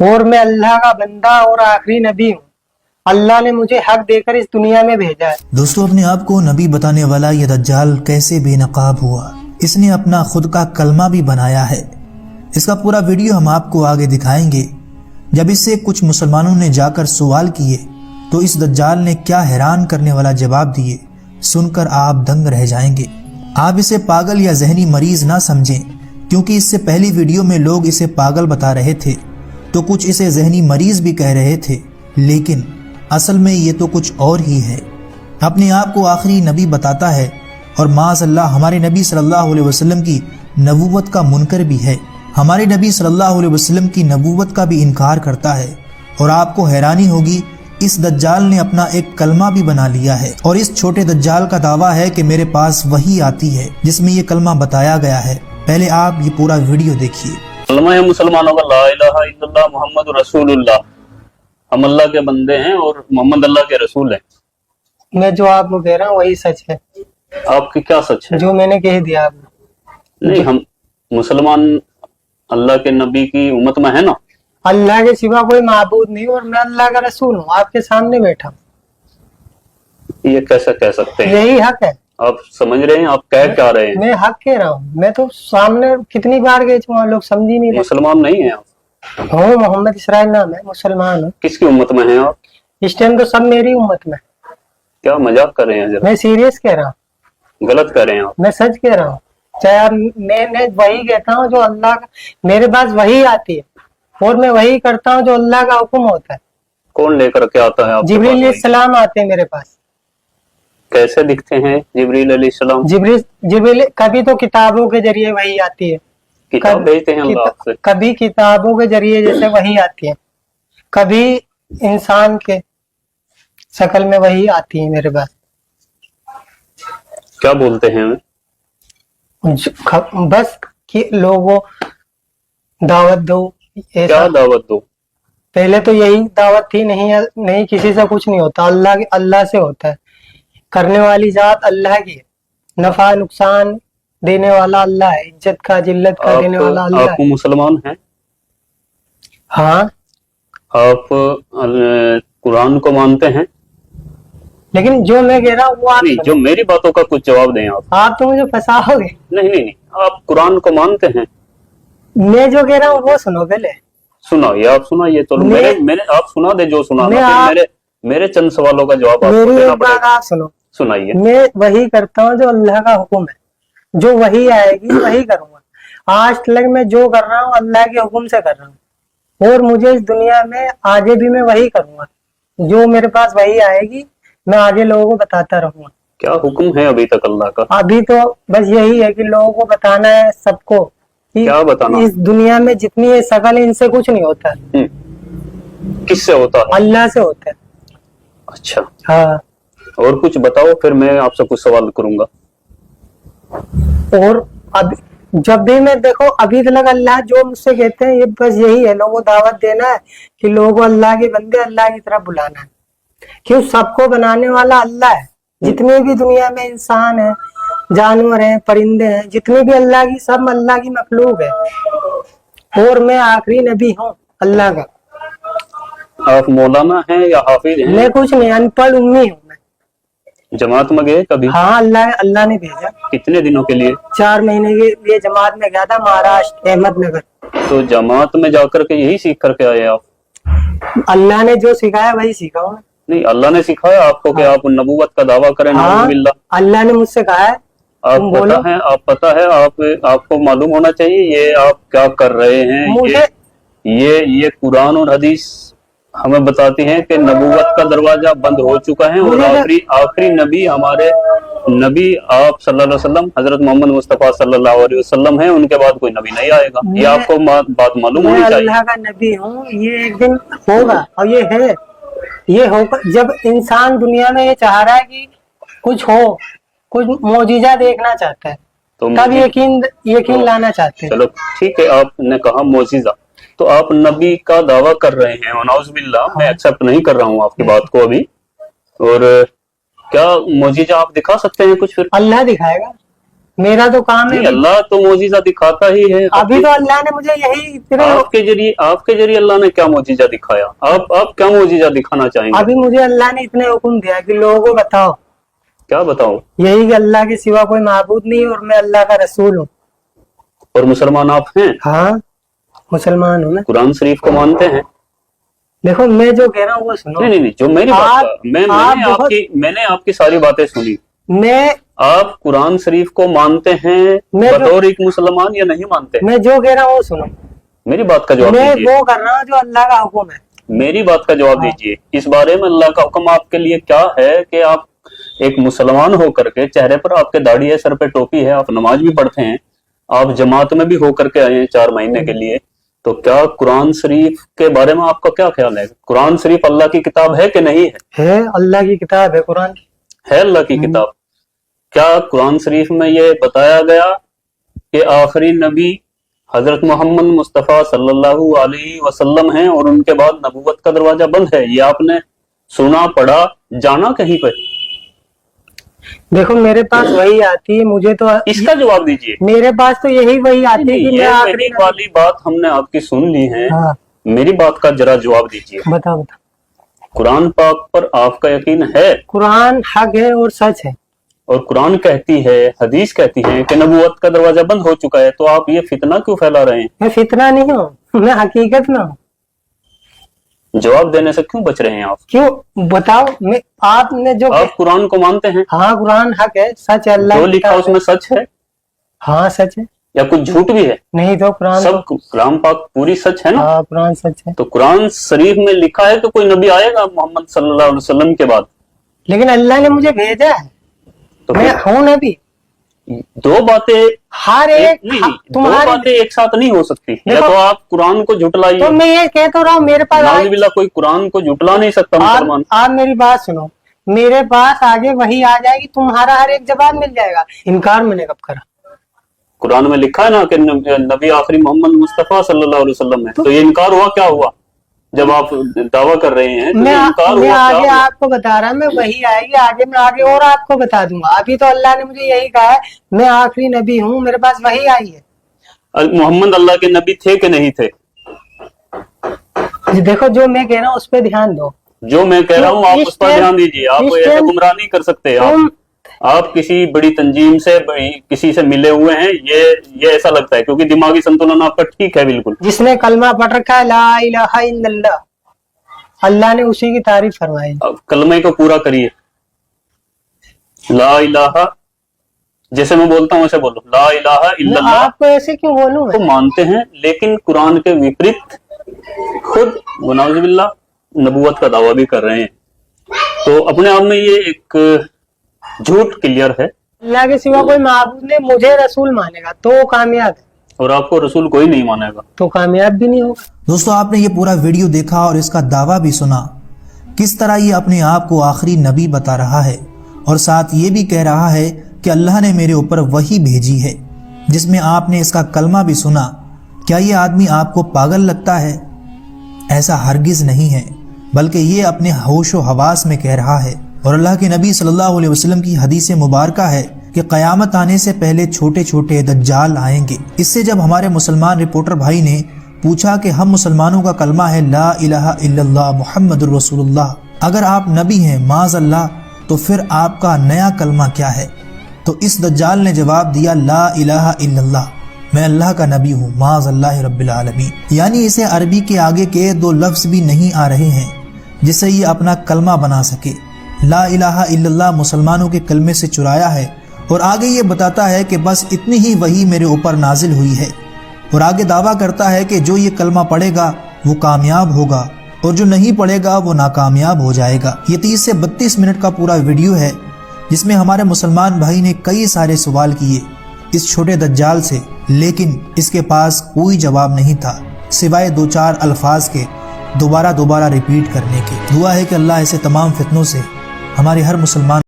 اور मैं अल्लाह का बंदा और आखिरी नबी हूँ। अल्लाह ने मुझे हक देकर इस दुनिया में भेजा है। दोस्तों, अपने आप को नबी बताने वाला ये दज्जाल कैसे बेनकाब हुआ, इसने अपना खुद का कलमा भी बनाया है। इसका पूरा वीडियो हम आपको आगे दिखाएंगे। जब इससे कुछ मुसलमानों ने जाकर सवाल किए तो इस दज्जाल ने क्या हैरान करने वाला जवाब दिए, सुनकर आप दंग रह जाएंगे। आप इसे पागल या जहनी मरीज ना समझें, क्योंकि इससे पहली वीडियो में लोग इसे पागल बता रहे थे तो कुछ इसे जहनी मरीज भी कह रहे थे, लेकिन असल में ये तो कुछ और ही है। अपने आप को आखिरी नबी बताता है और माज़अल्लाह हमारे नबी सल्लल्लाहु अलैहि वसल्लम की नबूवत का मुनकर भी है। हमारे नबी सल्लल्लाहु अलैहि वसल्लम की नबूवत का भी इनकार करता है। और आपको हैरानी होगी, इस दज्जाल ने अपना एक कलमा भी बना लिया है। और इस छोटे दज्जाल का दावा है कि मेरे पास वही आती है जिसमें ये कलमा बताया गया है। पहले आप ये पूरा वीडियो देखिए। कलमा है मुसलमानों का, ला इलाहा इल्लल्लाह मुहम्मद रसूलुल्लाह। हम अल्लाह के बंदे हैं और मोहम्मद अल्लाह के रसूल हैं। मैं जो आपको कह रहा हूँ वही सच है। आपकी क्या सच है? जो मैंने कह दिया आपको। नहीं, हम मुसलमान अल्लाह के नबी की उम्मत में है ना। अल्लाह के सिवा कोई माबूद नहीं और मैं अल्लाह का रसूल हूँ, आपके सामने बैठा हूँ। ये कैसे कह सकते हैं? यही हक है। आप समझ रहे हैं आप कह क्या रहे हैं? मैं हक कह रहा हूँ। मैं तो सामने कितनी बार गए थे, लोग समझ ही नहीं रहे। मुसलमान नहीं है आप? हूँ, मोहम्मद इसराइल नाम है, मुसलमान हूँ। किसकी उम्मत में हैं आप? इस टाइम तो सब मेरी उम्मत में। क्या मजाक कर रहे हैं? जरा मैं सीरियस कह रहा हूँ, गलत कर रहे हैं आप। मैं सच कह रहा हूँ। चाहे आप, मैं वही कहता हूँ जो अल्लाह का, मेरे पास वही आती है और मैं वही करता हूँ जो अल्लाह का हुक्म होता है। कौन लेकर के आता है आपके जिब्रील पास? अलैहिस्सलाम आते हैं मेरे पास। कैसे दिखते हैं जिब्रील अलैहिस्सलाम? जिब्रील कभी तो किताबों के जरिए वही आती है, किताब भेजते हैं अल्लाह आपसे। कभी किताबों के जरिए जैसे वही आती है, कभी इंसान के शक्ल में वही आती है मेरे पास। क्या बोलते हैं? बस कि लोगों दावत दो। क्या दावत दो? पहले तो यही दावत थी, नहीं किसी से कुछ नहीं होता, अल्लाह से होता है। करने वाली जात अल्लाह की है, नफा नुकसान देने वाला अल्लाह है, इज्जत का जिल्लत का देने वाला अल्लाह आप है। मुसलमान हैं? हाँ। आप कुरान को मानते हैं? लेकिन जो मैं कह रहा हूँ वो आप नहीं, जो मेरी बातों का कुछ जवाब दें आप। आप तो मुझे फंसाओगे। नहीं नहीं नहीं, आप कुरान को मानते हैं? मैं जो कह रहा हूँ वो सुनो पहले। सुनाइए, आप सुनाइए तो। मेरे आप सुना दे जो सुना। मेरे चंद सवालों का जवाब आपको मेरी देना एक बात पड़ेगा। आप सुनो। सुनाइए। मैं वही करता हूँ जो अल्लाह का हुक्म है, जो वही आएगी वही करूंगा। आज तक मैं जो कर रहा हूँ अल्लाह के हुक्म से कर रहा हूँ और मुझे इस दुनिया में आगे भी मैं वही करूंगा। जो मेरे पास वही आएगी मैं आगे लोगों को बताता रहूंगा। क्या हुक्म है अभी तक अल्लाह का? अभी तो बस यही है कि लोगों को बताना है सबको कि क्या बताना? इस दुनिया में जितनी ये शकल है इनसे कुछ नहीं होता। किससे होता है? अल्लाह से होता है। अच्छा, हाँ। और कुछ बताओ, फिर मैं आपसे कुछ सवाल करूंगा। और अब जब भी मैं देखो अभी तक अल्लाह जो मुझसे कहते हैं ये बस यही है, लोगों को दावत देना है कि लोगों को अल्लाह के बंदे अल्लाह की तरफ बुलाना है। क्यों? सबको बनाने वाला अल्लाह है। जितने भी दुनिया में इंसान है, जानवर हैं, परिंदे हैं, जितने भी अल्लाह की, सब अल्लाह की मखलूक है और मैं आखिरी नबी हूँ अल्लाह का। आप मौलाना हैं या हाफिज हैं? मैं कुछ नहीं, अनपढ़ उम्मी हूँ मैं। जमात में गए कभी? हाँ, अल्लाह ने भेजा। कितने दिनों के लिए? 4 महीने के लिए जमात में गया था, महाराष्ट्र अहमदनगर। तो जमात में जाकर के यही सीख करके आए आप? अल्लाह ने जो सिखाया वही सीखा हूँ। नहीं, अल्लाह ने सिखाया आपको कि आप नबूवत का दावा करें? हाँ, अल्लाह ने मुझसे कहा है। आप पता है आपको मालूम होना चाहिए ये आप क्या कर रहे हैं। मुझे ये कुरान और हदीस हमें बताती हैं कि नबूवत का दरवाजा बंद हो चुका है और आखिरी नबी हमारे नबी आप सल्लल्लाहु अलैहि वसल्लम हजरत मोहम्मद मुस्तफा सल्लल्लाहु अलैहि वसल्लम है। उनके बाद कोई नबी नहीं आएगा। ये आपको बात मालूम होनी चाहिए। अल्लाह का नबी हूँ, ये एक दिन होगा और ये है, ये होगा। जब इंसान दुनिया में ये चाह रहा है कि कुछ हो, कुछ मौजिजा देखना चाहता है, तो तब यकीन लाना चाहते हैं। चलो ठीक है, आपने कहा मौजिजा, तो आप नबी का दावा कर रहे हैं। वनाउज़ुबिल्लाह, मैं एक्सेप्ट नहीं कर रहा हूँ आपकी बात को अभी। और क्या मौजिजा आप दिखा सकते हैं कुछ? फिर अल्लाह दिखाएगा। मेरा तो काम है। नहीं, अल्लाह तो मोजीजा दिखाता ही है। अभी तो अल्लाह ने मुझे यही तेरे आपके जरिए अल्लाह ने क्या मोजीजा दिखाया? आप क्या मोजीजा दिखाना चाहेंगे? अभी मुझे अल्लाह ने इतने हुक्म दिया कि लोगों को बताओ, क्या बताओ? यही कि अल्लाह के सिवा कोई माबूद नहीं और मैं अल्लाह का रसूल हूँ। और मुसलमान आप हैं? हाँ, मुसलमान हूँ मैं। कुरान शरीफ को मानते हैं? देखो मैं जो कह रहा हूँ वो सुनो। नहीं, जो मेरी बात मैंने आपकी सारी बातें सुनी। मैं आप कुरान शरीफ को मानते हैं बतौर एक मुसलमान या नहीं मानते? मैं जो कह रहा हूँ वो सुनो। मेरी बात का जवाब मैं दीजिए। वो कर रहा हूँ जो अल्लाह का हुक्म है। मेरी बात का जवाब दीजिए। इस बारे में अल्लाह का हुक्म आपके लिए क्या है कि आप एक मुसलमान होकर के, चेहरे पर आपके दाढ़ी है, सर पे टोपी है, आप नमाज भी पढ़ते हैं, आप जमात में भी होकर के आए हैं 4 महीने के लिए, तो क्या कुरान शरीफ के बारे में आपका क्या ख्याल है? कुरान शरीफ अल्लाह की किताब है कि नहीं है? है, अल्लाह की किताब है कुरान। है अल्लाह की किताब। क्या कुरान शरीफ में ये बताया गया कि आखिरी नबी हजरत मोहम्मद मुस्तफ़ा सल्लल्लाहु अलैहि वसल्लम हैं और उनके बाद नबूवत का दरवाजा बंद है? ये आपने सुना, पढ़ा, जाना कहीं पर? देखो मेरे पास वही आती है, मुझे तो इसका जवाब दीजिए। मेरे पास तो यही वही आती है कि मैं ये आखिरी मेरी वाली बात हमने आपकी सुन ली है। हाँ, मेरी बात का जरा जवाब दीजिए। बताओ। कुरान पाक पर आपका यकीन है? कुरान हक है और सच है। और कुरान कहती है, हदीस कहती है कि नबूवत का दरवाजा बंद हो चुका है, तो आप ये फितना क्यों फैला रहे हैं? मैं फितना नहीं हूँ, मैं हकीकत में हूँ। जवाब देने से क्यों बच रहे हैं आप? क्यों बताओ? मैं आपने जो आप कुरान को मानते हैं? हाँ, कुरान हक है, सच है, अल्लाह जो की लिखा किताब उसमें सच है हाँ सच है। या कुछ झूठ भी है? नहीं तो कुरान सब कुरान पाक पूरी सच है ना? हाँ, कुरान सच है। तो कुरान शरीफ में लिखा है कि कोई नबी आएगा मोहम्मद सल्लल्लाहु अलैहि वसल्लम के बाद? लेकिन अल्लाह ने मुझे भेजा है, तो मैं हूँ नबी। दो बातें हर एक दो बातें एक साथ नहीं हो सकती। या देखो, तो आप कुरान को झुटलाइए। तो मैं ये कह तो रहा हूँ, मेरे पास नाउजुबिल्लाह, कोई कुरान को झुटला नहीं सकता मुसलमान। आप मेरी बात सुनो, मेरे पास आगे वही आ जाएगी, तुम्हारा हर एक जवाब मिल जाएगा। इनकार मैंने कब करा? कुरान में लिखा है ना कि नबी आखिरी मोहम्मद मुस्तफा सल्लल्लाहु अलैहि वसल्लम है, तो ये इनकार हुआ क्या हुआ? जब आप दावा कर रहे हैं तो मैं इनकार हुआ आगे क्या हुआ? आपको बता रहा, मैं वही आएगी आगे, मैं आगे और आपको बता दूंगा। अभी तो अल्लाह ने मुझे यही कहा है, मैं आखिरी नबी हूँ, मेरे पास वही आई है। मोहम्मद अल्लाह के नबी थे कि नहीं थे? देखो जो मैं कह रहा हूँ उस पर ध्यान दो। जो मैं कह रहा हूँ आप उस पर ध्यान दीजिए। आप ऐसे गुमराह नहीं कर सकते। आप किसी बड़ी तंजीम से, किसी से मिले हुए हैं, ये ऐसा लगता है, क्योंकि दिमागी संतुलन आपका ठीक है बिल्कुल। जिसने कलमा पढ़ रखा है ला इलाहा इल्लल्लाह, अल्लाह ने उसी की तारीफ फरमाई। कलमे को पूरा करिए। ला इलाहा, जैसे मैं बोलता हूँ वैसे बोलो, ला इलाहा इल्लल्लाह। आपको ऐसे क्यों बोलूं? तो मानते हैं, लेकिन कुरान के विपरीत खुद वनाउजुबिल्लाह नबूवत का दावा भी कर रहे हैं। तो अपने आप में ये एक झूठ क्लियर है। अल्लाह के सिवा कोई माबूद नहीं, मुझे रसूल मानेगा तो वो कामयाब है, और आपको रसूल कोई नहीं मानेगा तो कामयाब भी नहीं होगा। दोस्तों, आपने ये पूरा वीडियो देखा और इसका दावा भी सुना, किस तरह ये अपने आप को आखिरी नबी बता रहा है और साथ ये भी कह रहा है कि अल्लाह ने मेरे ऊपर वही भेजी है, जिसमें आपने इसका कलमा भी सुना। क्या ये आदमी आपको पागल लगता है? ऐसा हरगिज नहीं है, बल्कि ये अपने होशो हवास में कह रहा है। और अल्लाह के नबी सल्लल्लाहु अलैहि वसल्लम की हदीस मुबारका है कि क़यामत आने से पहले छोटे छोटे दज्जाल आएंगे। इससे जब हमारे मुसलमान रिपोर्टर भाई ने पूछा कि हम मुसलमानों का कलमा है ला इलाहा इल्लल्लाह मुहम्मदुर रसूलुल्लाह, अगर आप नबी हैं माज़ अल्लाह, तो फिर आपका नया कलमा क्या है? तो इस दज्जाल ने जवाब दिया ला इलाहा इल्लल्लाह, मैं अल्लाह का नबी हूँ माज़ अल्लाह रब्बिल आलमीन। यानी इसे अरबी के आगे के 2 लफ्ज़ भी नहीं आ रहे हैं जिससे ये अपना कलमा बना सके। ला इलाहा इल्लल्लाह मुसलमानों के कलमे से चुराया है और आगे ये बताता है कि बस इतनी ही वही मेरे ऊपर नाजिल हुई है। और आगे दावा करता है कि जो ये कलमा पढ़ेगा वो कामयाब होगा और जो नहीं पढ़ेगा वो नाकामयाब हो जाएगा। ये 30 से 32 मिनट का पूरा वीडियो है जिसमें हमारे मुसलमान भाई ने कई सारे सवाल किए इस छोटे दज्जाल से, लेकिन इसके पास कोई जवाब नहीं था सिवाय 2-4 अल्फाज के दोबारा रिपीट करने के। दुआ है कि अल्लाह ऐसे तमाम फितनों से हमारे हर मुसलमान